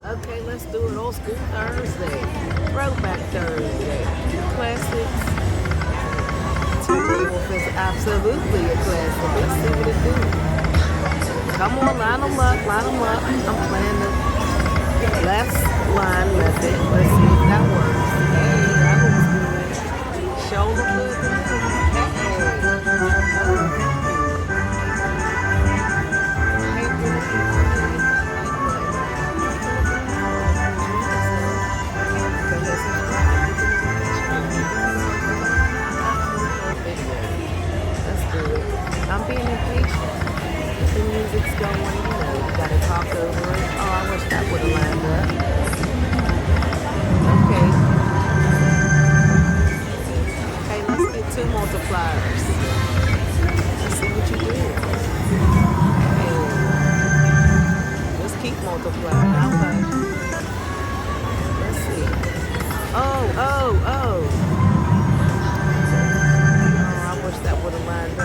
Okay, let's do it. Old School Thursday. Throwback Thursday. Classics. Timberwolf is absolutely a classic. Let's see what it do. Come on, line them up, line them up. I'm playing the left line method. Let's see if that works. Hey, that looks good. Shoulder good. I'm being impatient. The music's going, you gotta talk over it. Oh, I wish that would have lined up. Okay. Okay, let's get two multipliers. Let's see what you do. Hey. Let's keep multiplying. Okay. Let's see. Oh. I wish that would have lined up.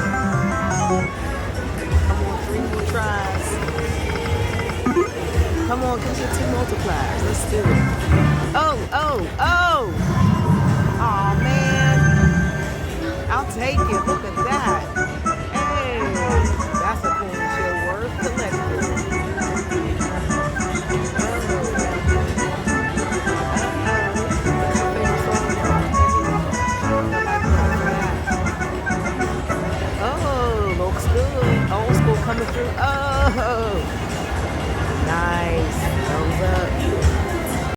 Come on, 3 more tries. Come on, give me 2 multipliers. Let's do it. Oh. Aw, man. I'll take it. Look at that.